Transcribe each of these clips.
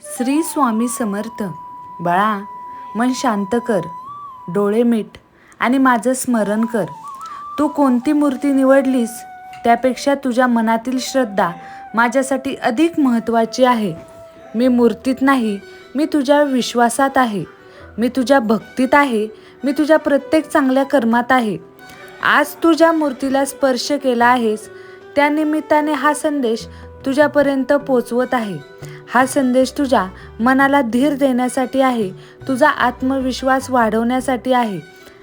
श्री स्वामी समर्थ. बाळा, मन शांत कर, डोळे मीट आणि माझं स्मरण कर. तू कोणती मूर्ती निवडलीस त्यापेक्षा तुझ्या मनातील श्रद्धा माझ्यासाठी अधिक महत्त्वाची आहे. मी मूर्तीत नाही, मी तुझ्या विश्वासात आहे, मी तुझ्या भक्तीत आहे, मी तुझ्या प्रत्येक चांगल्या कर्मात आहे. आज तू ज्या मूर्तीला स्पर्श केला आहेस त्या निमित्ताने हा संदेश तुझ्यापर्यंत पोचवत आहे. हा संदेश तुझ्या मनाला धीर देण्यासाठी आहे, तुझा आत्मविश्वास वाढवण्यासाठी आहे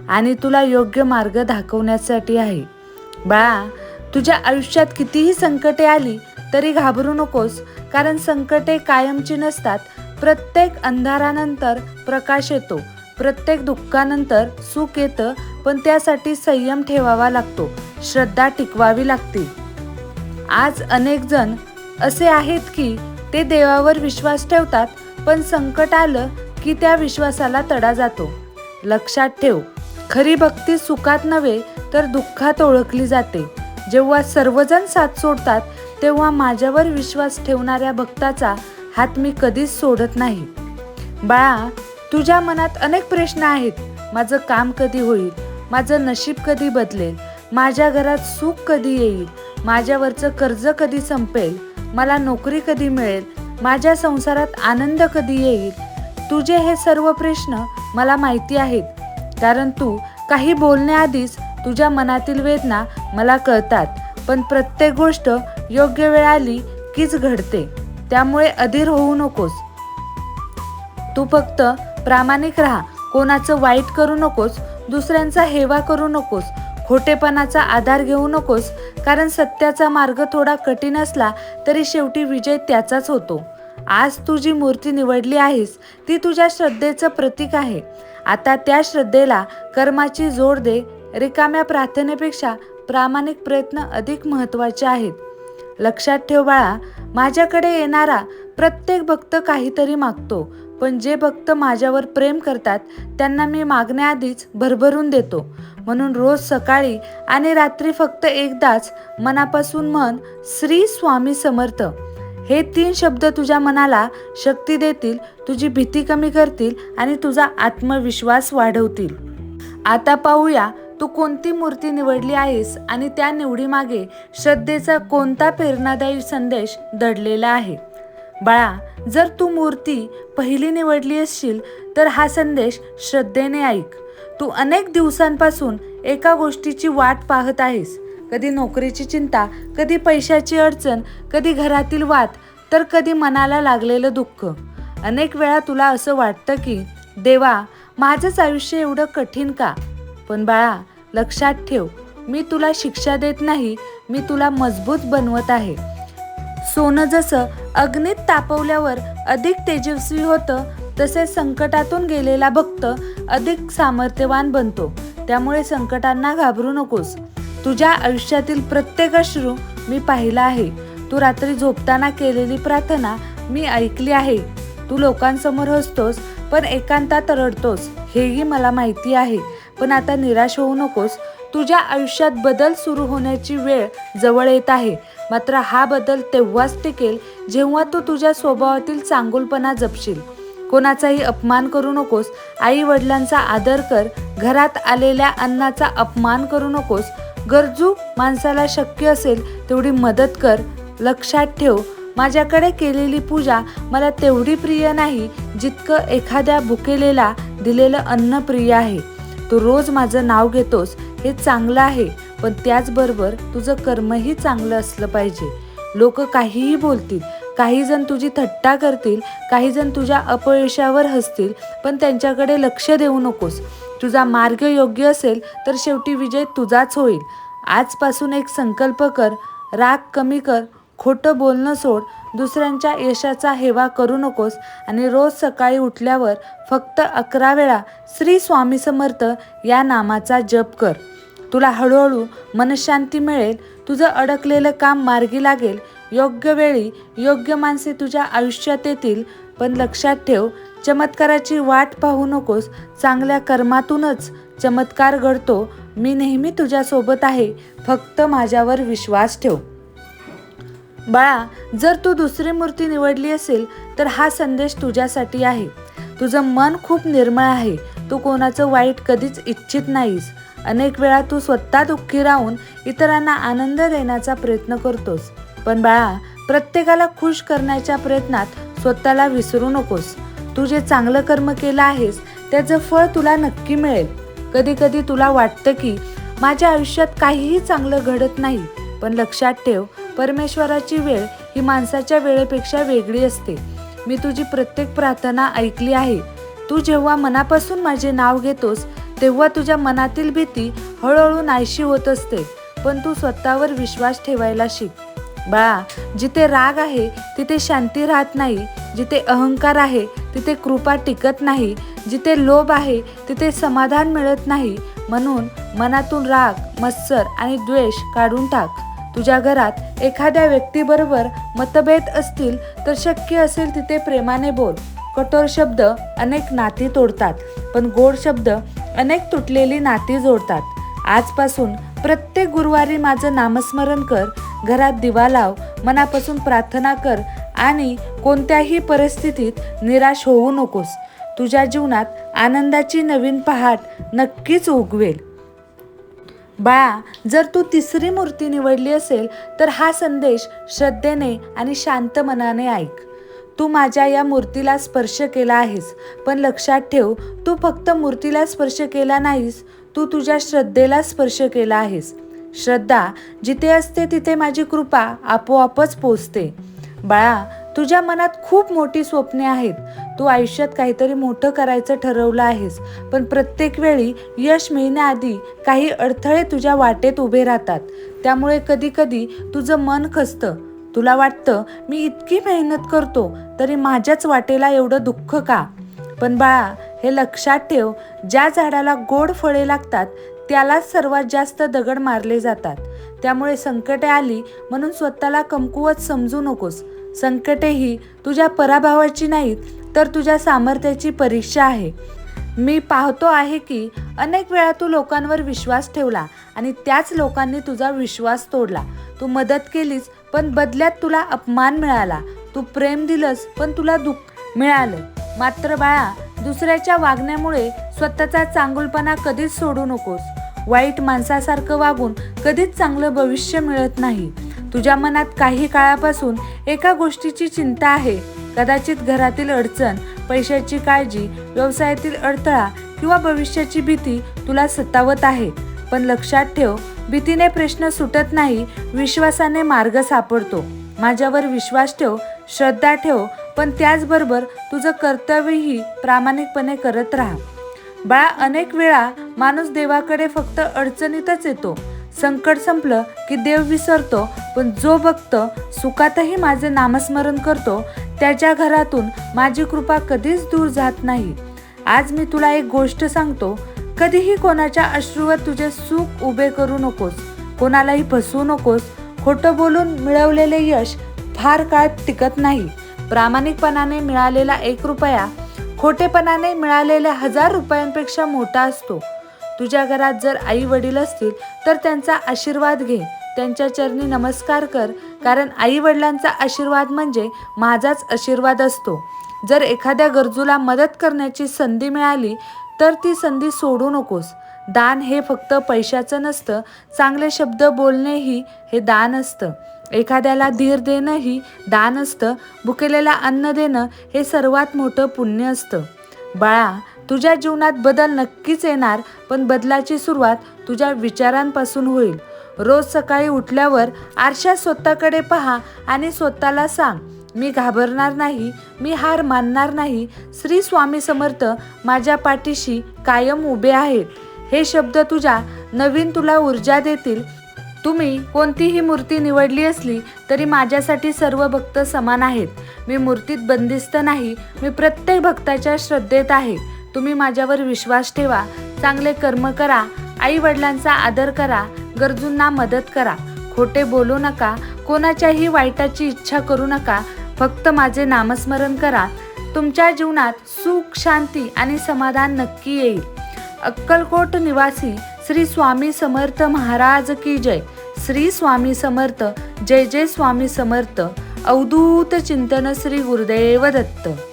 आणि तुला योग्य मार्ग दाखवण्यासाठी आहे. बाळा, तुझ्या आयुष्यात कितीही संकटे आली तरी घाबरू नकोस, कारण संकटे कायमची नसतात. प्रत्येक अंधारानंतर प्रकाश येतो, प्रत्येक दुःखानंतर सुख येतं, पण त्यासाठी संयम ठेवावा लागतो, श्रद्धा टिकवावी लागते. आज अनेक जण असे आहेत की ते देवावर विश्वास ठेवतात, पण संकट आलं की त्या विश्वासाला तडा जातो. लक्षात ठेव, खरी भक्ती सुखात नव्हे तर दुःखात ओळखली जाते. जेव्हा सर्वजण साथ सोडतात तेव्हा माझ्यावर विश्वास ठेवणाऱ्या भक्ताचा हात मी कधीच सोडत नाही. बाळा, तुझ्या मनात अनेक प्रश्न आहेत. माझं काम कधी होईल, माझं नशीब कधी बदलेल, माझ्या घरात सुख कधी येईल, माझ्यावरचं कर्ज कधी संपेल, मला नोकरी कधी मिळेल, माझ्या संसारात आनंद कधी येईल. तुझे हे सर्व प्रश्न मला माहिती आहेत, कारण तू काही बोलण्याआधीच तुझ्या मनातील वेदना मला कळतात. पण प्रत्येक गोष्ट योग्य वेळ आली कीच घडते, त्यामुळे अधीर होऊ नकोस. तू फक्त प्रामाणिक राहा, कोणाचं वाईट करू नकोस, दुसऱ्यांचा हेवा करू नकोस, खोटेपणाचा आधार घेऊ नकोस, कारण सत्याचा मार्ग थोडा कठीण असला तरी शेवटी विजय त्याचाच होतो. आज तू जी मूर्ती निवडली आहेस ती तुझ्या श्रद्धेचं प्रतीक आहे. आता त्या श्रद्धेला कर्माची जोड दे. रिकाम्या प्रार्थनेपेक्षा प्रामाणिक प्रयत्न अधिक महत्त्वाचे आहेत. लक्षात ठेव बाळा, माझ्याकडे येणारा प्रत्येक भक्त काहीतरी मागतो, पण जे भक्त माझ्यावर प्रेम करतात त्यांना मी मागण्याआधीच भरभरून देतो. म्हणून रोज सकाळी आणि रात्री फक्त एकदाच मनापासून म्हण, श्री स्वामी समर्थ. हे 3 शब्द तुझ्या मनाला शक्ती देतील, तुझी भीती कमी करतील आणि तुझा आत्मविश्वास वाढवतील. आता पाहूया तू कोणती मूर्ती निवडली आहेस आणि त्या निवडीमागे श्रद्धेचा कोणता प्रेरणादायी संदेश दडलेला आहे. बाळा, जर तू मूर्ती पहिली निवडली असशील तर हा संदेश श्रद्धेने ऐक. तू अनेक दिवसांपासून एका गोष्टीची वाट पाहत आहेस. कधी नोकरीची चिंता, कधी पैशाची अडचण, कधी घरातील वाद, तर कधी मनाला लागलेलं दुःख. अनेक वेळा तुला असं वाटतं की देवा, माझंच आयुष्य एवढं कठीण का? पण बाळा, लक्षात ठेव, मी तुला शिक्षा देत नाही, मी तुला मजबूत बनवत आहे. सोनं जसं अग्नीत तापवल्यावर अधिक तेजस्वी होतं, तसे संकटातून गेलेला भक्त अधिक सामर्थ्यवान बनतो. त्यामुळे संकटांना घाबरू नकोस. तुझ्या आयुष्यातील प्रत्येक अश्रू मी पाहिला आहे. तू रात्री झोपताना केलेली प्रार्थना मी ऐकली आहे. तू लोकांसमोर हसतोस पण एकांतात रडतोस, हेही मला माहिती आहे. पण आता निराश होऊ नकोस. तुझ्या आयुष्यात बदल सुरू होण्याची वेळ जवळ येत आहे. मात्र हा बदल तेव्हाच टिकेल जेव्हा तू तुझ्या स्वभावातील चांगुलपणा जपशील. कोणाचाही अपमान करू नकोस. आई वडिलांचा आदर कर. घरात आलेल्या अन्नाचा अपमान करू नकोस. गरजू माणसाला शक्य असेल तेवढी मदत कर. लक्षात ठेव, माझ्याकडे केलेली पूजा मला तेवढी प्रिय नाही जितकं एखाद्या भुकेलेला दिलेलं अन्न प्रिय आहे. तू रोज माझं नाव घेतोस हे चांगलं आहे, पण त्याचबरोबर तुझं कर्मही चांगलं असलं पाहिजे. लोक काहीही बोलतील, काही जण तुझी थट्टा करतील, काही जण तुझ्या अपयशावर हसतील, पण त्यांच्याकडे लक्ष देऊ नकोस. तुझा मार्ग योग्य असेल तर शेवटी विजय तुझाच होईल. आजपासून एक संकल्प कर, राग कमी कर, खोटं बोलणं सोड, दुसऱ्यांच्या यशाचा हेवा करू नकोस आणि रोज सकाळी उठल्यावर फक्त 11 वेळा श्री स्वामी समर्थ या नामाचा जप कर. तुला हळूहळू मनशांती मिळेल. तुझं अडकलेलं काम मार्गी लागेल. योग्य वेळी योग्य माणसे तुझ्या आयुष्यात येतील. पण लक्षात ठेव, चमत्काराची वाट पाहू नकोस. चांगल्या कर्मातूनच चमत्कार घडतो. मी नेहमी तुझ्यासोबत आहे, फक्त माझ्यावर विश्वास ठेव. बाळा, जर तू दुसरी मूर्ती निवडली असेल तर हा संदेश तुझ्यासाठी आहे. तुझं मन खूप निर्मळ आहे. तू कोणाचं वाईट कधीच इच्छित नाहीस. अनेक वेळा तू स्वतः दुःखी राहून इतरांना आनंद देण्याचा प्रयत्न करतोस. पण बाळा, प्रत्येकाला खुश करण्याच्या प्रयत्नात स्वतःला विसरू नकोस. तू जे चांगलं कर्म केलं आहेस त्याचं फळ तुला नक्की मिळेल. कधी कधी तुला वाटतं की माझ्या आयुष्यात काहीही चांगलं घडत नाही, पण लक्षात ठेव, परमेश्वराची वेळ ही माणसाच्या वेळेपेक्षा वेगळी असते. मी तुझी प्रत्येक प्रार्थना ऐकली आहे. तू जेव्हा मनापासून माझे नाव घेतोस तेव्हा तुझ्या मनातील भीती हळूहळू नाहीशी होत असते. पण तू स्वतःवर विश्वास ठेवायला शिक. बाळा, जिथे राग आहे तिथे शांती राहत नाही. जिथे अहंकार आहे तिथे कृपा टिकत नाही. जिथे लोभ आहे तिथे समाधान मिळत नाही. म्हणून मनातून राग, मत्सर आणि द्वेष काढून टाक. तुझ्या घरात एखाद्या व्यक्तीबरोबर मतभेद असतील तर शक्य असेल तिथे प्रेमाने बोल. कठोर शब्द अनेक नाती तोडतात, पण गोड शब्द अनेक तुटलेली नाती जोडतात. आजपासून प्रत्येक गुरुवारी माझं नामस्मरण कर, घरात दिवा लाव, मनापासून प्रार्थना कर आणि कोणत्याही परिस्थितीत निराश होऊ नकोस. तुझ्या जीवनात आनंदाची नवीन पहाट नक्कीच उगवेल. बाळा, जर तू तिसरी मूर्ती निवडली असेल तर हा संदेश श्रद्धेने आणि शांत मनाने ऐक. तू माझ्या या मूर्तीला स्पर्श केला आहेस, पण लक्षात ठेव, तू फक्त मूर्तीला स्पर्श केला नाहीस, तू तुझ्या श्रद्धेला स्पर्श केला आहेस. श्रद्धा जिथे असते तिथे माझी कृपा आपोआपच पोचते. बाळा, तुझ्या मनात खूप मोठी स्वप्ने आहेत. तू आयुष्यात काहीतरी मोठं करायचं ठरवलं आहेस, पण प्रत्येक वेळी यश मिळण्याआधी काही अडथळे तुझ्या वाटेत उभे राहतात. त्यामुळे कधी कधी तुझं मन खचतं. तुला वाटतं, मी इतकी मेहनत करतो तरी माझ्याच वाटेला एवढं दुःख का? पण बाळा, हे लक्षात ठेव, ज्या झाडाला गोड फळे लागतात त्यालाच सर्वात जास्त दगड मारले जातात. त्यामुळे संकटे आली म्हणून स्वतःला कमकुवत समजू नकोस. संकटे ही तुझ्या पराभवाची नाहीत तर तुझ्या सामर्थ्याची परीक्षा आहे. मी पाहतो आहे की अनेक वेळा तू लोकांवर विश्वास ठेवला आणि त्याच लोकांनी तुझा विश्वास तोडला. तू मदत केलीस पण बदल्यात तुला अपमान मिळाला. तू प्रेम दिलंस पण तुला दुःख मिळालं. मात्र बाळा, दुसऱ्याच्या वागण्यामुळे स्वतःचा चांगुलपणा कधीच सोडू नकोस. वाईट माणसासारखं वागून कधीच चांगलं भविष्य मिळत नाही. तुझ्या मनात काही काळापासून एका गोष्टीची चिंता आहे. कदाचित घरातील अडचण, पैशाची काळजी, व्यवसायातील अडथळा किंवा भविष्याची भीती तुला सतावत आहे. पण लक्षात ठेव, भीतीने प्रश्न सुटत नाही, विश्वासाने मार्ग सापडतो. माझ्यावर विश्वास ठेव, श्रद्धा ठेव, पण त्याचबरोबर तुझं कर्तव्यही प्रामाणिकपणे करत राहा. बाळा, अनेक वेळा माणूस देवाकडे फक्त अडचणीतच येतो. संकट संपलं की देव विसरतो, पण जो भक्त सुखातही माझे नामस्मरण करतो त्याच्या घरातून माझी कृपा कधीच दूर जात नाही. आज मी तुला एक गोष्ट सांगतो, कधीही कोणाच्या अश्रूवर तुझे सुख उभे करू नकोस. कोणालाही फसवू नकोस. खोटं बोलून मिळवलेले यश फार काळ टिकत नाही. प्रामाणिकपणाने मिळालेला 1 रुपया खोटेपणाने मिळालेल्या 1000 रुपयांपेक्षा मोठा असतो. तुझ्या घरात जर आई वडील असतील तर त्यांचा आशीर्वाद घे, त्यांच्या चरणी नमस्कार कर, कारण आई वडिलांचा आशीर्वाद म्हणजे माझाच आशीर्वाद असतो. जर एखाद्या गरजूला मदत करण्याची संधी मिळाली तर ती संधी सोडू नकोस. दान हे फक्त पैशाचं नसतं, चांगले शब्द बोलणेही हे दान असतं. एखाद्याला धीर देणंही दान असतं. भुकेलेला अन्न देणं हे सर्वात मोठं पुण्य असतं. बाळा, तुझ्या जीवनात बदल नक्कीच येणार, पण बदलाची सुरुवात तुझ्या विचारांपासून होईल. रोज सकाळी उठल्यावर आरशात स्वतःकडे पहा आणि स्वतःला सांग, मी घाबरणार नाही, मी हार मानणार नाही. श्री स्वामी समर्थ माझ्या पाठीशी कायम उभे आहेत. हे शब्द तुला ऊर्जा देतील. तुम्ही कोणतीही मूर्ती निवडली असली तरी माझ्यासाठी सर्व भक्त समान आहेत. मी मूर्तीत बंदिस्त नाही, मी प्रत्येक भक्ताच्या श्रद्धेत आहे. तुम्ही माझ्यावर विश्वास ठेवा, चांगले कर्म करा, आई वडिलांचा आदर करा, गरजूंना मदत करा. खोटे बोलू नका, कोणाच्याही वाईटाची इच्छा करू नका. फक्त माझे नामस्मरण करा. तुमच्या जीवनात सुख, शांती आणि समाधान नक्की येईल. अक्कलकोट निवासी श्री स्वामी समर्थ महाराज की जय. श्री स्वामी समर्थ. जय जय स्वामी समर्थ. अवधूत चिंतन श्री गुरुदेव दत्त.